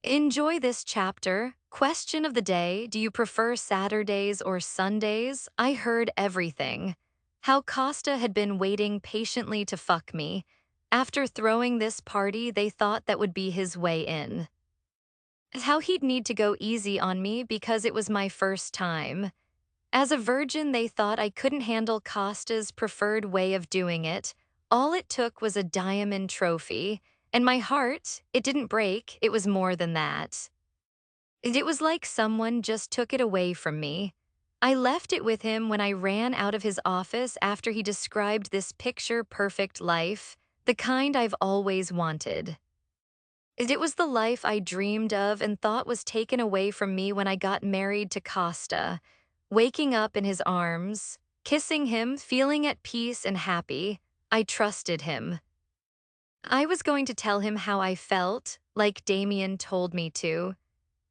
Enjoy this chapter. Question of the day: do you prefer Saturdays or Sundays? I heard everything. How Costa had been waiting patiently to fuck me. After throwing this party, they thought that would be his way in. How he'd need to go easy on me because it was my first time. As a virgin, they thought I couldn't handle Costa's preferred way of doing it. All it took was a diamond trophy. And my heart, it didn't break, it was more than that. It was like someone just took it away from me. I left it with him when I ran out of his office after he described this picture-perfect life, the kind I've always wanted. It was the life I dreamed of and thought was taken away from me when I got married to Costa. Waking up in his arms, kissing him, feeling at peace and happy, I trusted him. I was going to tell him how I felt, like Damien told me to.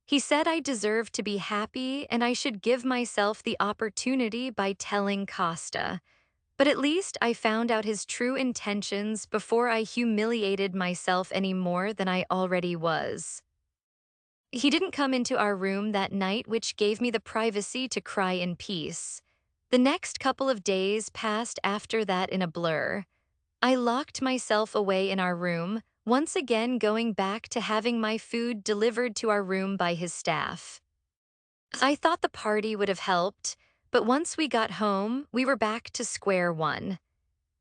He said I deserved to be happy and I should give myself the opportunity by telling Costa. But at least I found out his true intentions before I humiliated myself any more than I already was. He didn't come into our room that night, which gave me the privacy to cry in peace. The next couple of days passed after that in a blur. I locked myself away in our room, once again going back to having my food delivered to our room by his staff. I thought the party would have helped, but once we got home, we were back to square one.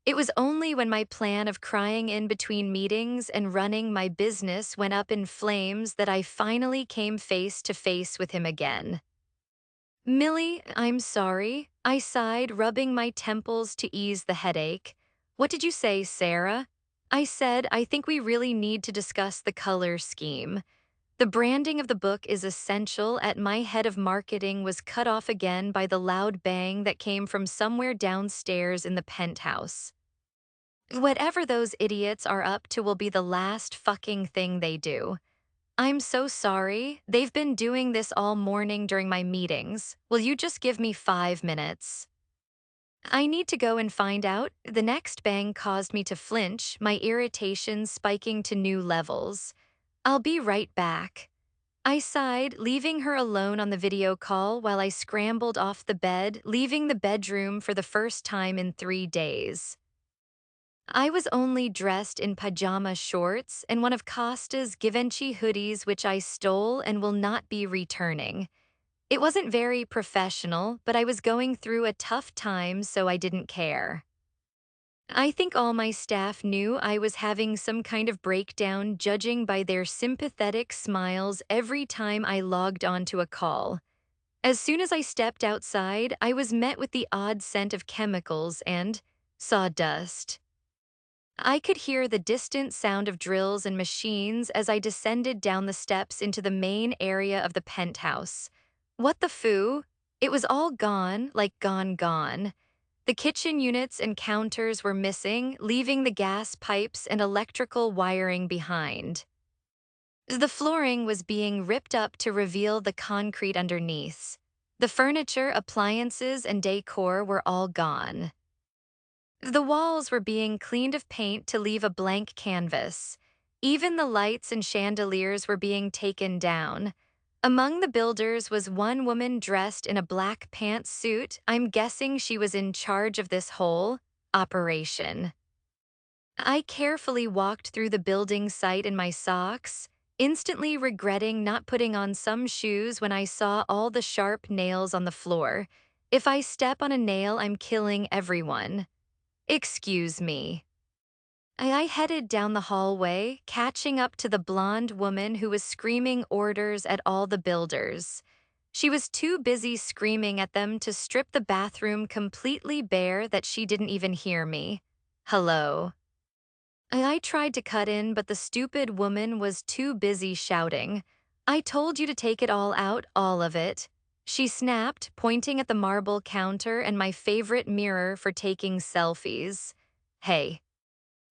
It was only when my plan of crying in between meetings and running my business went up in flames that I finally came face to face with him again. Millie, I'm sorry, I sighed, rubbing my temples to ease the headache. What did you say, Sarah? I said, I think we really need to discuss the color scheme. The branding of the book is essential. At my head of marketing was cut off again by the loud bang that came from somewhere downstairs in the penthouse. Whatever those idiots are up to will be the last fucking thing they do. I'm so sorry. They've been doing this all morning during my meetings. Will you just give me 5 minutes? I need to go and find out. The next bang caused me to flinch, my irritation spiking to new levels. I'll be right back. I sighed, leaving her alone on the video call while I scrambled off the bed, leaving the bedroom for the first time in 3 days. I was only dressed in pajama shorts and one of Costa's Givenchy hoodies, which I stole and will not be returning. It wasn't very professional, but I was going through a tough time, so I didn't care. I think all my staff knew I was having some kind of breakdown, judging by their sympathetic smiles every time I logged onto a call. As soon as I stepped outside, I was met with the odd scent of chemicals and sawdust. I could hear the distant sound of drills and machines as I descended down the steps into the main area of the penthouse. What the foo? It was all gone, like gone. The kitchen units and counters were missing, leaving the gas pipes and electrical wiring behind. The flooring was being ripped up to reveal the concrete underneath. The furniture, appliances, and decor were all gone. The walls were being cleaned of paint to leave a blank canvas. Even the lights and chandeliers were being taken down. Among the builders was one woman dressed in a black pantsuit. I'm guessing she was in charge of this whole operation. I carefully walked through the building site in my socks, instantly regretting not putting on some shoes when I saw all the sharp nails on the floor. If I step on a nail, I'm killing everyone. Excuse me. I headed down the hallway, catching up to the blonde woman who was screaming orders at all the builders. She was too busy screaming at them to strip the bathroom completely bare that she didn't even hear me. Hello. I tried to cut in, but the stupid woman was too busy shouting. I told you to take it all out, all of it. She snapped, pointing at the marble counter and my favorite mirror for taking selfies. Hey.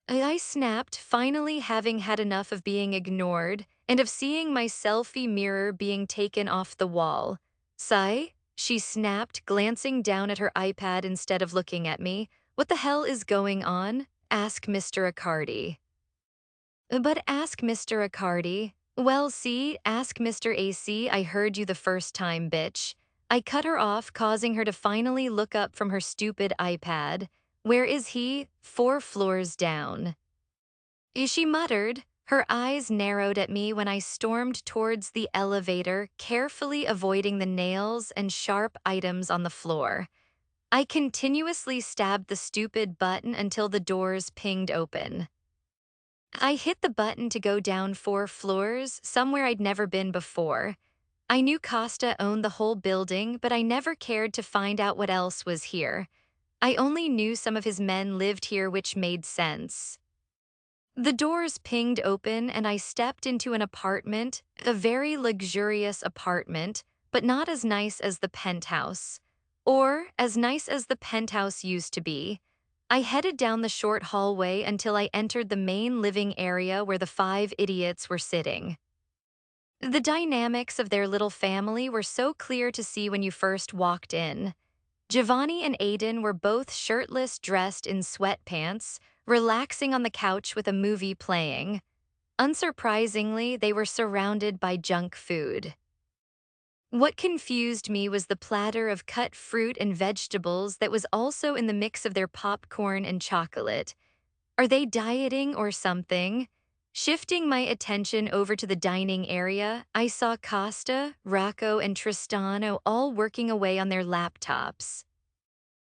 I snapped, finally having had enough of being ignored and of seeing my selfie mirror being taken off the wall. Sigh? She snapped, glancing down at her iPad instead of looking at me. What the hell is going on? Ask Mr. Accardi. But ask Mr. Accardi. Well, see, ask Mr. AC, I heard you the first time, bitch. I cut her off, causing her to finally look up from her stupid iPad. Where is he? 4 floors down. She muttered. Her eyes narrowed at me when I stormed towards the elevator, carefully avoiding the nails and sharp items on the floor. I continuously stabbed the stupid button until the doors pinged open. I hit the button to go down 4 floors, somewhere I'd never been before. I knew Costa owned the whole building, but I never cared to find out what else was here. I only knew some of his men lived here, which made sense. The doors pinged open and I stepped into an apartment, a very luxurious apartment, but not as nice as the penthouse. Or as nice as the penthouse used to be. I headed down the short hallway until I entered the main living area where the 5 idiots were sitting. The dynamics of their little family were so clear to see when you first walked in. Giovanni and Aiden were both shirtless, dressed in sweatpants, relaxing on the couch with a movie playing. Unsurprisingly, they were surrounded by junk food. What confused me was the platter of cut fruit and vegetables that was also in the mix of their popcorn and chocolate. Are they dieting or something? Shifting my attention over to the dining area, I saw Costa, Rocco, and Tristano all working away on their laptops.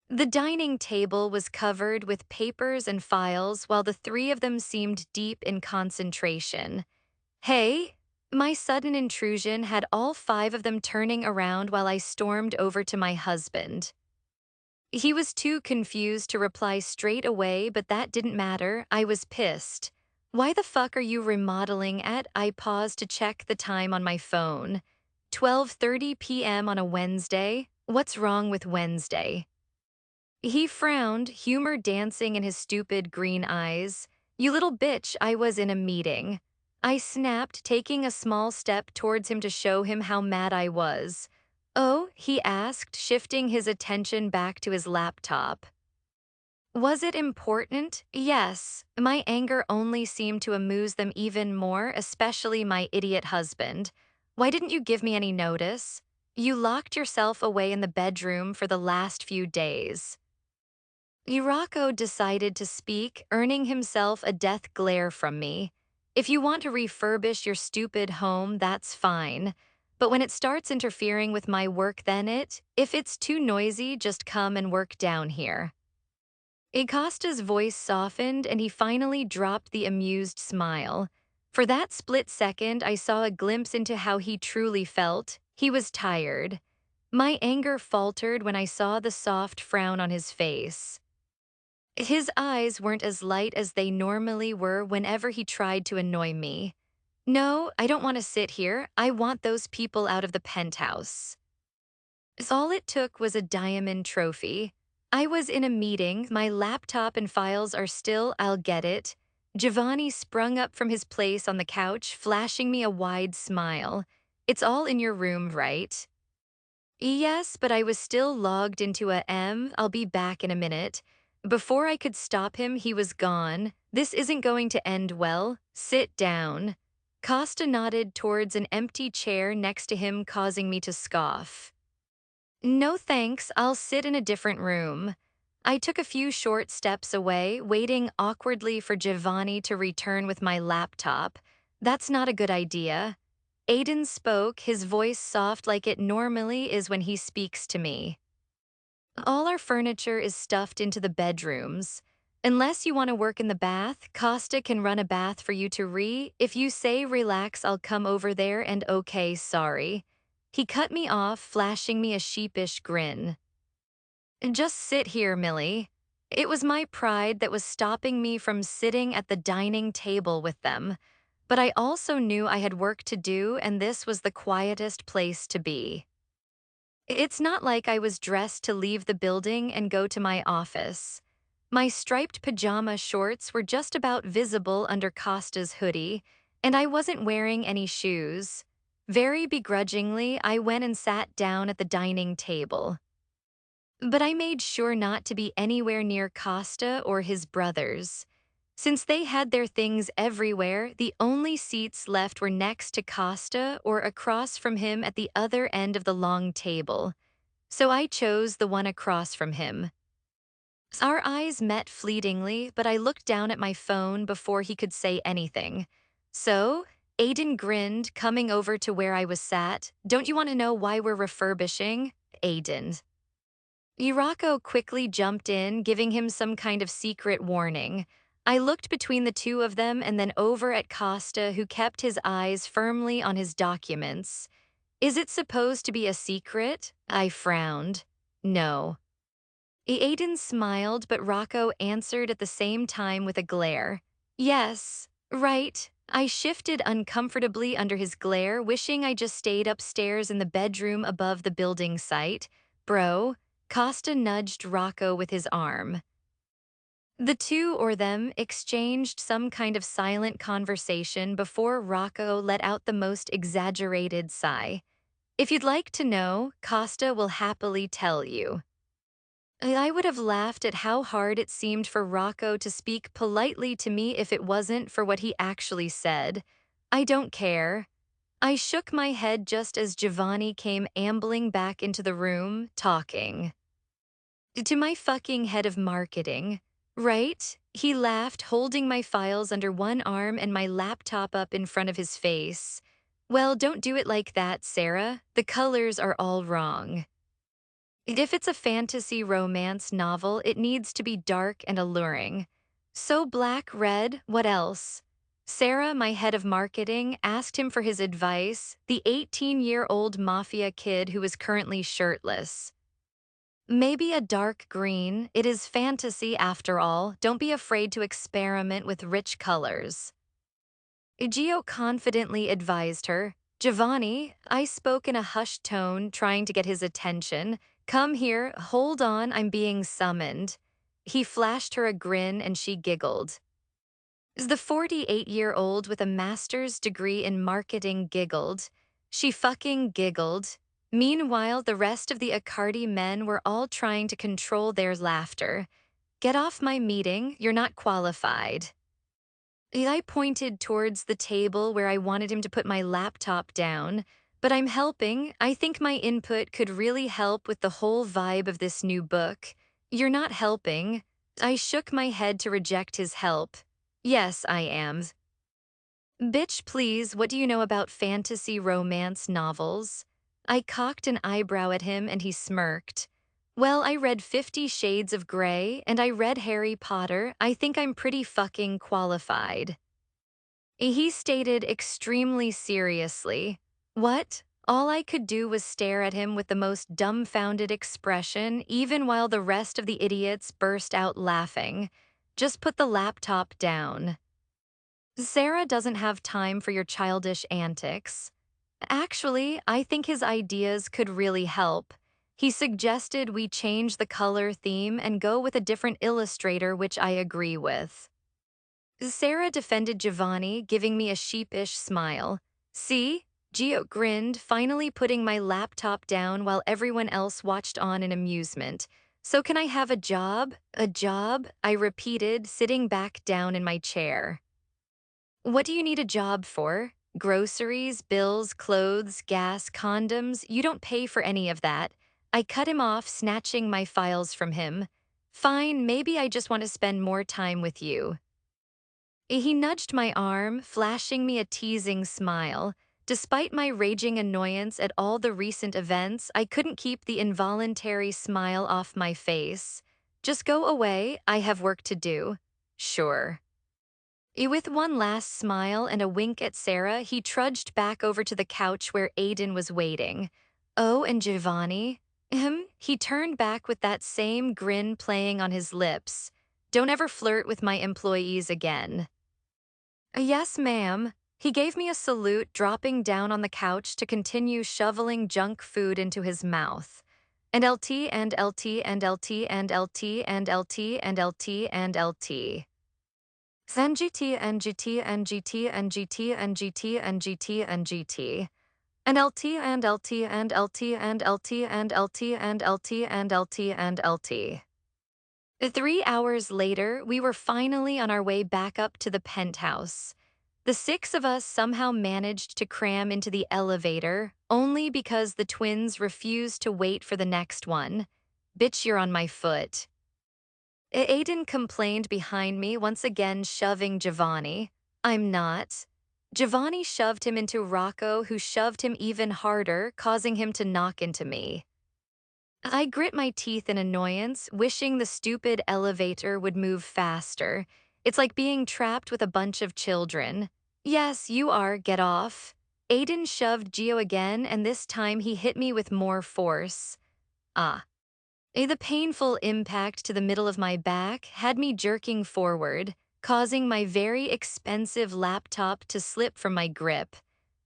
The dining table was covered with papers and files while the three of them seemed deep in concentration. Hey! My sudden intrusion had all 5 of them turning around while I stormed over to my husband. He was too confused to reply straight away, but that didn't matter. I was pissed. Why the fuck are you remodeling at? I paused to check the time on my phone. 12:30 p.m. on a Wednesday? What's wrong with Wednesday? He frowned, humor dancing in his stupid green eyes. You little bitch, I was in a meeting. I snapped, taking a small step towards him to show him how mad I was. Oh, he asked, shifting his attention back to his laptop. Was it important? Yes. My anger only seemed to amuse them even more, especially my idiot husband. Why didn't you give me any notice? You locked yourself away in the bedroom for the last few days. Urako decided to speak, earning himself a death glare from me. If you want to refurbish your stupid home, that's fine. But when it starts interfering with my work, if it's too noisy, just come and work down here. Acosta's voice softened and he finally dropped the amused smile. For that split second, I saw a glimpse into how he truly felt. He was tired. My anger faltered when I saw the soft frown on his face. His eyes weren't as light as they normally were whenever he tried to annoy me. No, I don't want to sit here. I want those people out of the penthouse. All it took was a diamond trophy. I was in a meeting, my laptop and files are still, I'll get it. Giovanni sprung up from his place on the couch, flashing me a wide smile. It's all in your room, right? Yes, but I was still logged into I'll be back in a minute. Before I could stop him, he was gone. This isn't going to end well. Sit down. Costa nodded towards an empty chair next to him, causing me to scoff. No thanks, I'll sit in a different room. I took a few short steps away, waiting awkwardly for Giovanni to return with my laptop. That's not a good idea. Aiden spoke, his voice soft like it normally is when he speaks to me. All our furniture is stuffed into the bedrooms. Unless you want to work in the bath, Costa can run a bath for you to If you say relax, I'll come over there and okay, sorry. He cut me off, flashing me a sheepish grin. Just sit here, Millie. It was my pride that was stopping me from sitting at the dining table with them. But I also knew I had work to do and this was the quietest place to be. It's not like I was dressed to leave the building and go to my office. My striped pajama shorts were just about visible under Costa's hoodie, and I wasn't wearing any shoes. Very begrudgingly, I went and sat down at the dining table. But I made sure not to be anywhere near Costa or his brothers. Since they had their things everywhere, the only seats left were next to Costa or across from him at the other end of the long table. So I chose the one across from him. Our eyes met fleetingly, but I looked down at my phone before he could say anything. So, Aiden grinned, coming over to where I was sat. Don't you want to know why we're refurbishing? Aiden. Irako quickly jumped in, giving him some kind of secret warning. I looked between the two of them and then over at Costa, who kept his eyes firmly on his documents. Is it supposed to be a secret? I frowned. No. Aiden smiled, but Rocco answered at the same time with a glare. Yes, right. I shifted uncomfortably under his glare, wishing I just stayed upstairs in the bedroom above the building site. Bro, Costa nudged Rocco with his arm. The two or them exchanged some kind of silent conversation before Rocco let out the most exaggerated sigh. If you'd like to know, Costa will happily tell you. I would have laughed at how hard it seemed for Rocco to speak politely to me if it wasn't for what he actually said. I don't care. I shook my head just as Giovanni came ambling back into the room, talking. To my fucking head of marketing. Right? He laughed, holding my files under one arm and my laptop up in front of his face. Well, don't do it like that, Sarah. The colors are all wrong. If it's a fantasy romance novel, it needs to be dark and alluring. So black, red, what else? Sarah, my head of marketing, asked him for his advice, the 18-year-old Mafia kid who is currently shirtless. Maybe a dark green. It is fantasy after all. Don't be afraid to experiment with rich colors. Gio confidently advised her. Giovanni, I spoke in a hushed tone, trying to get his attention. Come here, hold on, I'm being summoned. He flashed her a grin and she giggled. The 48-year-old with a master's degree in marketing giggled. She fucking giggled. Meanwhile, the rest of the Accardi men were all trying to control their laughter. Get off my meeting, you're not qualified. I pointed towards the table where I wanted him to put my laptop down, but I'm helping. I think my input could really help with the whole vibe of this new book. You're not helping. I shook my head to reject his help. Yes, I am. Bitch, please, what do you know about fantasy romance novels? I cocked an eyebrow at him and he smirked. Well, I read 50 Shades of Grey and I read Harry Potter. I think I'm pretty fucking qualified. He stated extremely seriously. What? All I could do was stare at him with the most dumbfounded expression, even while the rest of the idiots burst out laughing. Just put the laptop down. Sarah doesn't have time for your childish antics. Actually, I think his ideas could really help. He suggested we change the color theme and go with a different illustrator, which I agree with. Sarah defended Giovanni, giving me a sheepish smile. See? Gio grinned, finally putting my laptop down while everyone else watched on in amusement. So can I have a job? A job? I repeated, sitting back down in my chair. What do you need a job for? Groceries, bills, clothes, gas, condoms? You don't pay for any of that. I cut him off, snatching my files from him. Fine, maybe I just want to spend more time with you. He nudged my arm, flashing me a teasing smile. Despite my raging annoyance at all the recent events, I couldn't keep the involuntary smile off my face. Just go away, I have work to do. Sure. With one last smile and a wink at Sarah, he trudged back over to the couch where Aiden was waiting. Oh, and Giovanni? He turned back with that same grin playing on his lips. Don't ever flirt with my employees again. Yes, ma'am. He gave me a salute, dropping down on the couch to continue shoveling junk food into his mouth. And LT and LT and LT and LT and LT and LT and LT. NGT and GT and GT and GT and GT and GT and GT. And LT and LT and LT and LT and LT and LT and LT and LT. 3 hours later, we were finally on our way back up to the penthouse. The six of us somehow managed to cram into the elevator, only because the twins refused to wait for the next one. Bitch, you're on my foot. Aiden complained behind me, once again shoving Giovanni. I'm not. Giovanni shoved him into Rocco, who shoved him even harder, causing him to knock into me. I grit my teeth in annoyance, wishing the stupid elevator would move faster. It's like being trapped with a bunch of children. Yes, you are, get off. Aiden shoved Gio again, and this time he hit me with more force. Ah. The painful impact to the middle of my back had me jerking forward, causing my very expensive laptop to slip from my grip.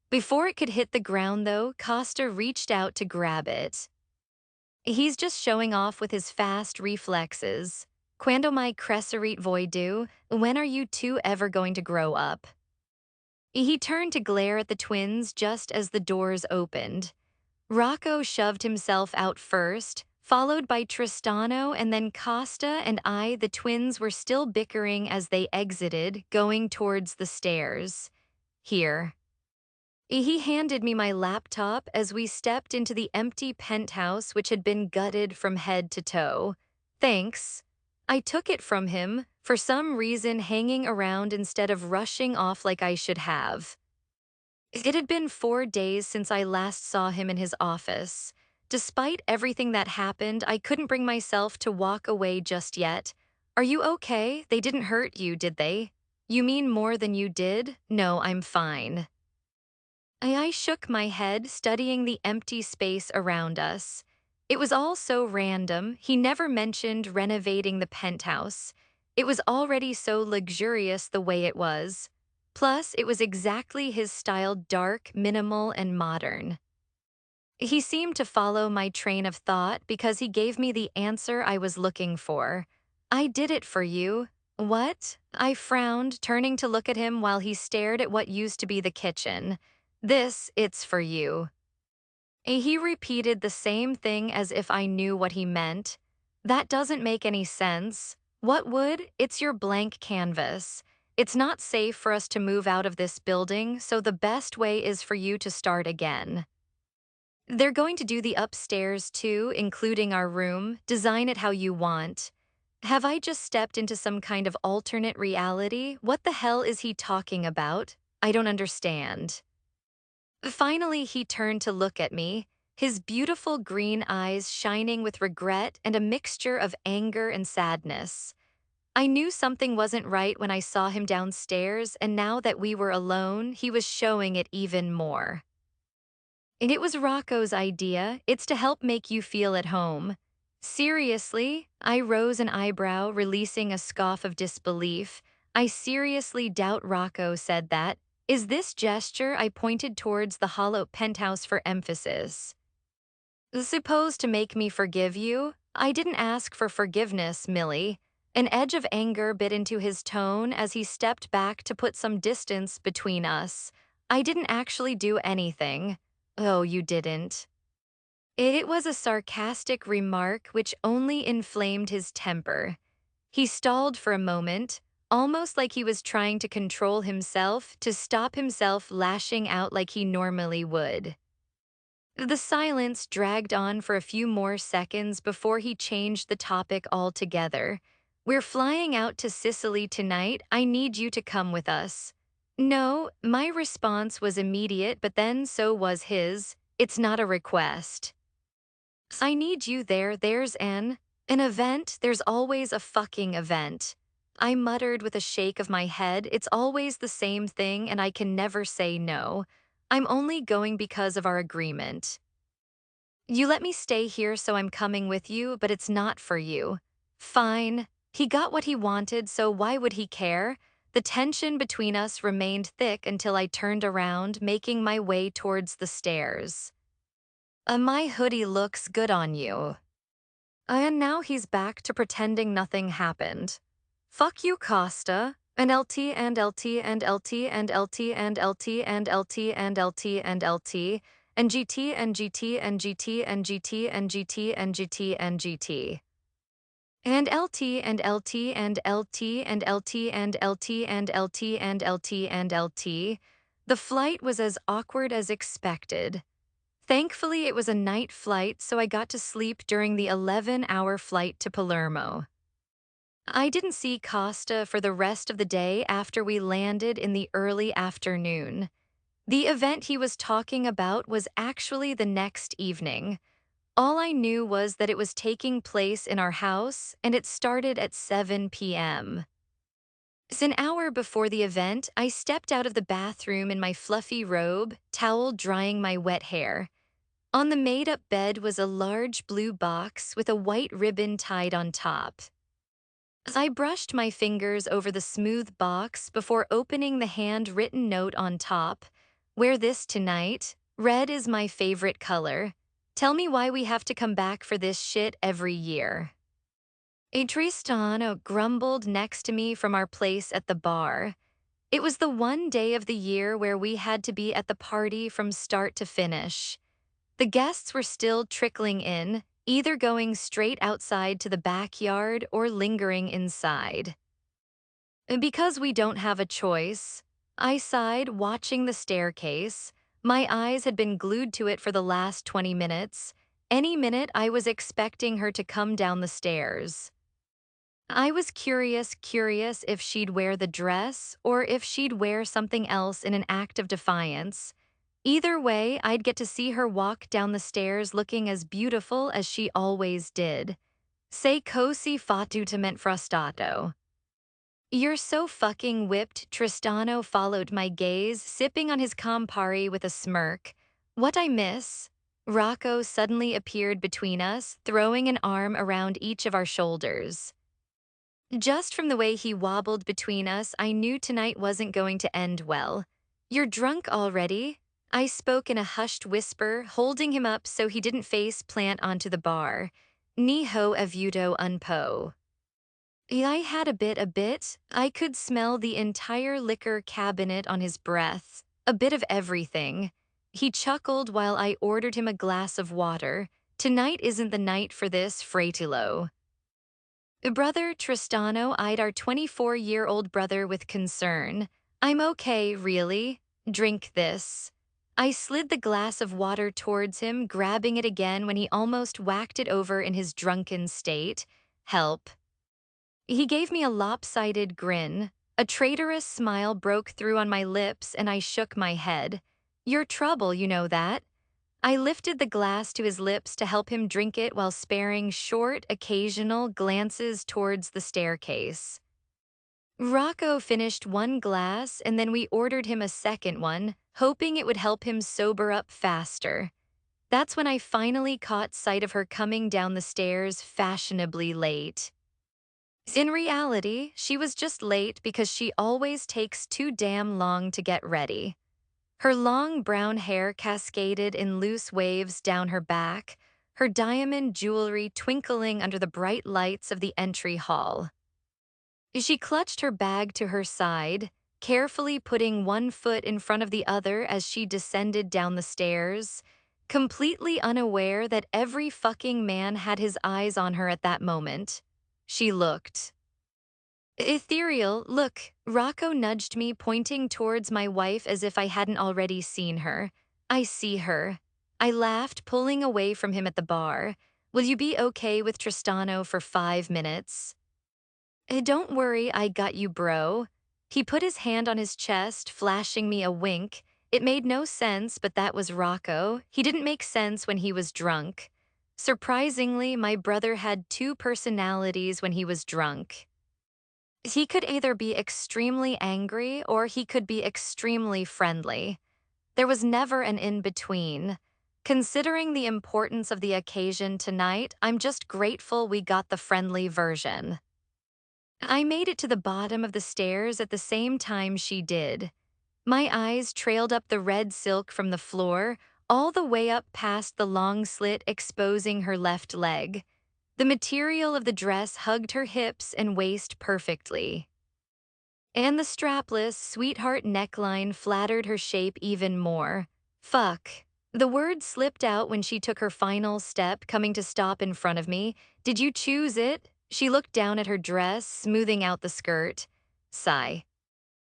Before it could hit the ground, though, Costa reached out to grab it. He's just showing off with his fast reflexes. Quando mai crescerit voi do? When are you two ever going to grow up? He turned to glare at the twins just as the doors opened. Rocco shoved himself out first, followed by Tristano, and then Costa and I. The twins were still bickering as they exited, going towards the stairs. Here. He handed me my laptop as we stepped into the empty penthouse, which had been gutted from head to toe. Thanks. I took it from him, for some reason hanging around instead of rushing off like I should have. It had been 4 days since I last saw him in his office. Despite everything that happened, I couldn't bring myself to walk away just yet. Are you okay? They didn't hurt you, did they? You mean more than you did? No, I'm fine. I shook my head, studying the empty space around us. It was all so random. He never mentioned renovating the penthouse. It was already so luxurious the way it was. Plus, it was exactly his style, dark, minimal, and modern. He seemed to follow my train of thought because he gave me the answer I was looking for. I did it for you. What? I frowned, turning to look at him while he stared at what used to be the kitchen. It's for you. He repeated the same thing as if I knew what he meant. That doesn't make any sense. What would? It's your blank canvas. It's not safe for us to move out of this building, so the best way is for you to start again. They're going to do the upstairs too, including our room. Design it how you want. Have I just stepped into some kind of alternate reality? What the hell is he talking about? I don't understand. Finally, he turned to look at me, his beautiful green eyes shining with regret and a mixture of anger and sadness. I knew something wasn't right when I saw him downstairs, and now that we were alone, he was showing it even more. And it was Rocco's idea. It's to help make you feel at home. Seriously? I rose an eyebrow, releasing a scoff of disbelief. I seriously doubt Rocco said that. Is this gesture? I pointed towards the hollow penthouse for emphasis. Supposed to make me forgive you? I didn't ask for forgiveness, Millie. An edge of anger bit into his tone as he stepped back to put some distance between us. I didn't actually do anything. Oh, you didn't. It was a sarcastic remark which only inflamed his temper. He stalled for a moment, almost like he was trying to control himself to stop himself lashing out like he normally would. The silence dragged on for a few more seconds before he changed the topic altogether. We're flying out to Sicily tonight. I need you to come with us. No, my response was immediate, but then so was his. It's not a request. I need you there. There's an event. There's always a fucking event. I muttered with a shake of my head. It's always the same thing and I can never say no. I'm only going because of our agreement. You let me stay here, so I'm coming with you, but it's not for you. Fine. He got what he wanted, so why would he care? The tension between us remained thick until I turned around, making my way towards the stairs. My hoodie looks good on you. And now he's back to pretending nothing happened. Fuck you, Costa. And LT and LT and LT and LT and LT and LT and LT and LT and GT and GT and GT and GT and GT and GT and GT. And LT and LT and LT and LT and LT and LT and LT and LT. The flight was as awkward as expected. Thankfully, it was a night flight, so I got to sleep during the 11-hour flight to Palermo. I didn't see Costa for the rest of the day after we landed in the early afternoon. The event he was talking about was actually the next evening. All I knew was that it was taking place in our house, and it started at 7 p.m. An hour before the event, I stepped out of the bathroom in my fluffy robe, towel drying my wet hair. On the made-up bed was a large blue box with a white ribbon tied on top. I brushed my fingers over the smooth box before opening the handwritten note on top. Wear this tonight. Red is my favorite color. Tell me why we have to come back for this shit every year. A Tristano grumbled next to me from our place at the bar. It was the one day of the year where we had to be at the party from start to finish. The guests were still trickling in, either going straight outside to the backyard or lingering inside. Because we don't have a choice, I sighed watching the staircase. My eyes had been glued to it for the last 20 minutes. Any minute I was expecting her to come down the stairs. I was curious if she'd wear the dress or if she'd wear something else in an act of defiance. Either way, I'd get to see her walk down the stairs looking as beautiful as she always did. Sei così fatutamente frustrato. You're so fucking whipped, Tristano followed my gaze, sipping on his Campari with a smirk. What I miss? Rocco suddenly appeared between us, throwing an arm around each of our shoulders. Just from the way he wobbled between us, I knew tonight wasn't going to end well. You're drunk already? I spoke in a hushed whisper, holding him up so he didn't face plant onto the bar. Ni ho avuto un po'. I had a bit. I could smell the entire liquor cabinet on his breath. A bit of everything. He chuckled while I ordered him a glass of water. Tonight isn't the night for this, Fratilo. Brother Tristano eyed our 24-year-old brother with concern. I'm okay, really. Drink this. I slid the glass of water towards him, grabbing it again when he almost whacked it over in his drunken state. Help. He gave me a lopsided grin. A traitorous smile broke through on my lips and I shook my head. You're trouble, you know that. I lifted the glass to his lips to help him drink it while sparing short, occasional glances towards the staircase. Rocco finished one glass and then we ordered him a second one, hoping it would help him sober up faster. That's when I finally caught sight of her coming down the stairs fashionably late. In reality, she was just late because she always takes too damn long to get ready. Her long brown hair cascaded in loose waves down her back, her diamond jewelry twinkling under the bright lights of the entry hall. She clutched her bag to her side, carefully putting one foot in front of the other as she descended down the stairs, completely unaware that every fucking man had his eyes on her at that moment. She looked ethereal. Look, Rocco nudged me, pointing towards my wife as if I hadn't already seen her. I see her. I laughed, pulling away from him at the bar. Will you be okay with Tristano for 5 minutes? Don't worry, I got you, bro. He put his hand on his chest, flashing me a wink. It made no sense, but that was Rocco. He didn't make sense when he was drunk. Surprisingly, my brother had two personalities when he was drunk. He could either be extremely angry or he could be extremely friendly. There was never an in-between. Considering the importance of the occasion tonight, I'm just grateful we got the friendly version. I made it to the bottom of the stairs at the same time she did. My eyes trailed up the red silk from the floor, all the way up past the long slit exposing her left leg. The material of the dress hugged her hips and waist perfectly. And the strapless, sweetheart neckline flattered her shape even more. Fuck. The word slipped out when she took her final step, coming to stop in front of me. Did you choose it? She looked down at her dress, smoothing out the skirt. Sigh.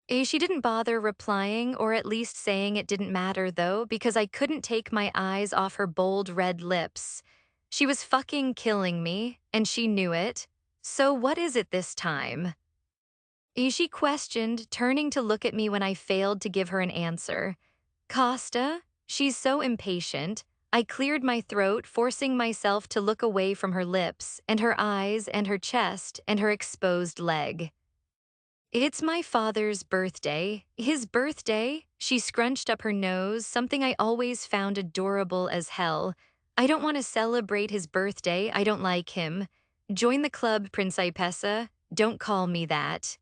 She didn't bother replying or at least saying it didn't matter though, because I couldn't take my eyes off her bold red lips. She was fucking killing me, and she knew it. So what is it this time? She questioned, turning to look at me when I failed to give her an answer. Costa? She's so impatient. I cleared my throat, forcing myself to look away from her lips, and her eyes, and her chest, and her exposed leg. It's my father's birthday. His birthday? She scrunched up her nose, something I always found adorable as hell. I don't want to celebrate his birthday. I don't like him. Join the club, Principessa. Don't call me that.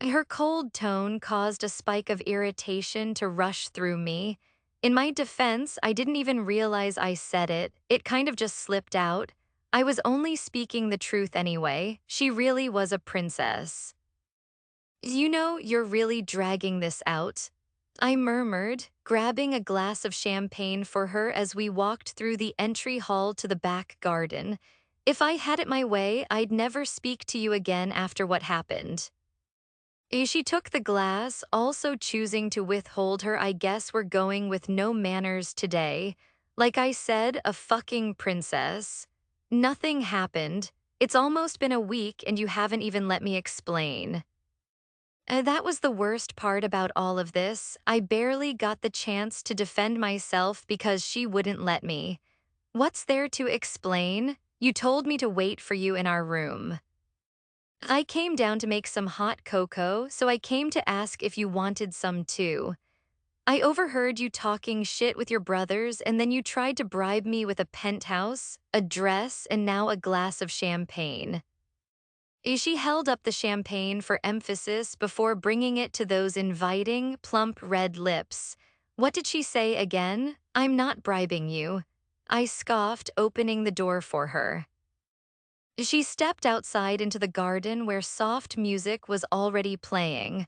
Her cold tone caused a spike of irritation to rush through me. In my defense, I didn't even realize I said it. It kind of just slipped out. I was only speaking the truth anyway. She really was a princess. You know, you're really dragging this out. I murmured, grabbing a glass of champagne for her as we walked through the entry hall to the back garden. If I had it my way, I'd never speak to you again after what happened. She took the glass, also choosing to withhold her. I guess we're going with no manners today. Like I said, a fucking princess. Nothing happened. It's almost been a week and you haven't even let me explain. That was the worst part about all of this. I barely got the chance to defend myself because she wouldn't let me. What's there to explain? You told me to wait for you in our room. I came down to make some hot cocoa, so I came to ask if you wanted some too. I overheard you talking shit with your brothers, and then you tried to bribe me with a penthouse, a dress, and now a glass of champagne. She held up the champagne for emphasis before bringing it to those inviting, plump red lips. What did she say again? I'm not bribing you. I scoffed, opening the door for her. She stepped outside into the garden where soft music was already playing.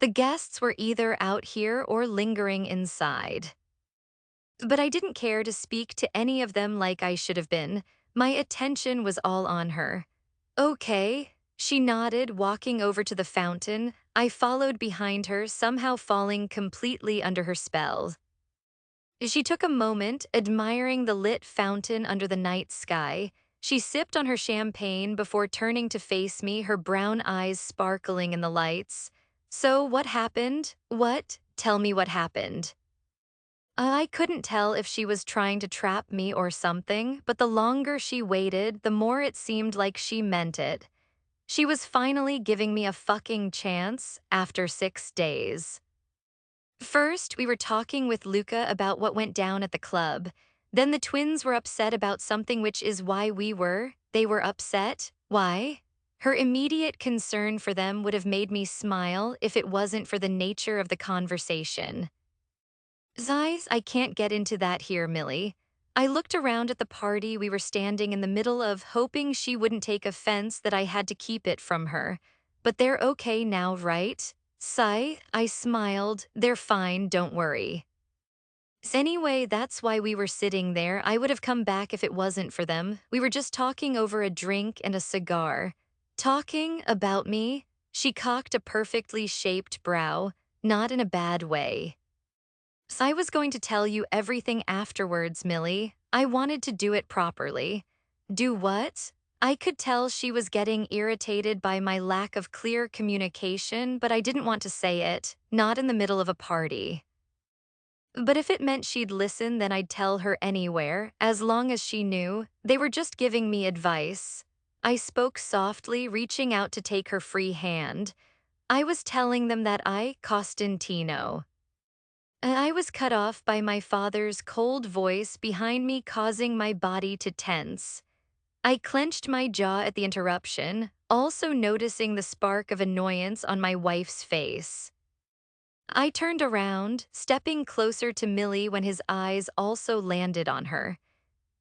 The guests were either out here or lingering inside. But I didn't care to speak to any of them like I should have been. My attention was all on her. Okay, she nodded, walking over to the fountain. I followed behind her, somehow falling completely under her spell. She took a moment, admiring the lit fountain under the night sky. She sipped on her champagne before turning to face me, her brown eyes sparkling in the lights. So what happened? What? Tell me what happened. I couldn't tell if she was trying to trap me or something, but the longer she waited, the more it seemed like she meant it. She was finally giving me a fucking chance after 6 days. First, we were talking with Luca about what went down at the club. Then the twins were upset about something, which is why they were upset. Why? Her immediate concern for them would have made me smile if it wasn't for the nature of the conversation. Zeiss, I can't get into that here, Millie. I looked around at the party we were standing in the middle of, hoping she wouldn't take offense that I had to keep it from her. But they're okay now, right? Sigh, I smiled. They're fine, don't worry. Anyway, that's why we were sitting there. I would have come back if it wasn't for them. We were just talking over a drink and a cigar. Talking about me? She cocked a perfectly shaped brow, not in a bad way. I was going to tell you everything afterwards, Millie. I wanted to do it properly. Do what? I could tell she was getting irritated by my lack of clear communication, but I didn't want to say it, not in the middle of a party. But if it meant she'd listen, then I'd tell her anywhere, as long as she knew. They were just giving me advice. I spoke softly, reaching out to take her free hand. I was telling them that Costantino. I was cut off by my father's cold voice behind me, causing my body to tense. I clenched my jaw at the interruption, also noticing the spark of annoyance on my wife's face. I turned around, stepping closer to Millie when his eyes also landed on her.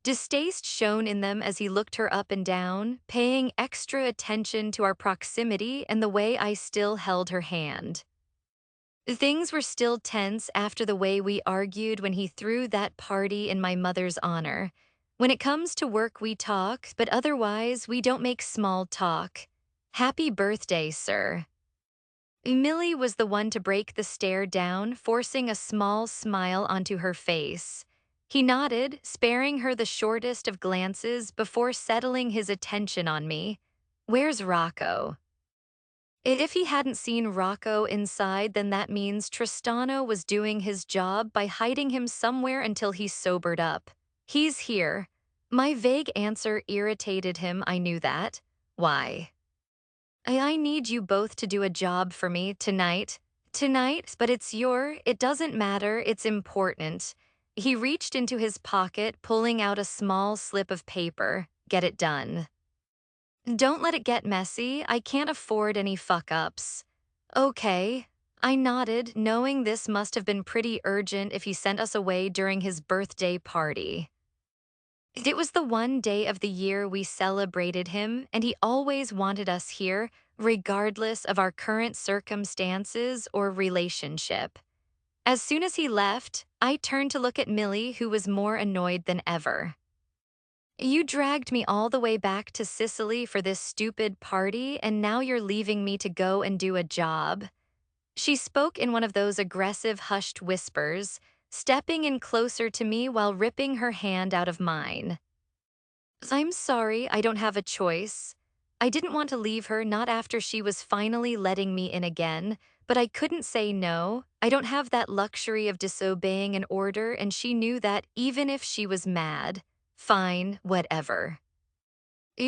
Distaste shone in them as he looked her up and down, paying extra attention to our proximity and the way I still held her hand. Things were still tense after the way we argued when he threw that party in my mother's honor. When it comes to work, we talk, but otherwise, we don't make small talk. Happy birthday, sir. Millie was the one to break the stare down, forcing a small smile onto her face. He nodded, sparing her the shortest of glances before settling his attention on me. Where's Rocco? If he hadn't seen Rocco inside, then that means Tristano was doing his job by hiding him somewhere until he sobered up. He's here. My vague answer irritated him, I knew that. Why? I need you both to do a job for me tonight. Tonight, but it doesn't matter, it's important. He reached into his pocket, pulling out a small slip of paper. Get it done. Don't let it get messy, I can't afford any fuck-ups. Okay. I nodded, knowing this must have been pretty urgent if he sent us away during his birthday party. It was the one day of the year we celebrated him, and he always wanted us here, regardless of our current circumstances or relationship. As soon as he left, I turned to look at Millie, who was more annoyed than ever. You dragged me all the way back to Sicily for this stupid party, and now you're leaving me to go and do a job. She spoke in one of those aggressive, hushed whispers, stepping in closer to me while ripping her hand out of mine. I'm sorry, I don't have a choice. I didn't want to leave her, not after she was finally letting me in again, but I couldn't say no. I don't have that luxury of disobeying an order, and she knew that even if she was mad. Fine, whatever.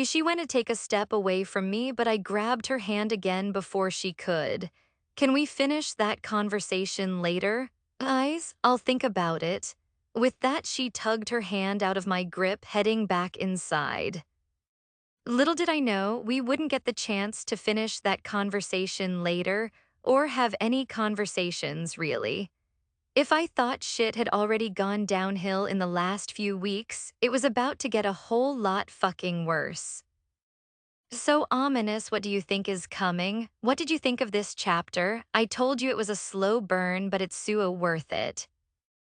She went to take a step away from me, but I grabbed her hand again before she could. Can we finish that conversation later? Eyes, I'll think about it. With that, she tugged her hand out of my grip, heading back inside. Little did I know we wouldn't get the chance to finish that conversation later, or have any conversations, really. If I thought shit had already gone downhill in the last few weeks, it was about to get a whole lot fucking worse. So ominous, what do you think is coming? What did you think of this chapter? I told you it was a slow burn, but it's so worth it.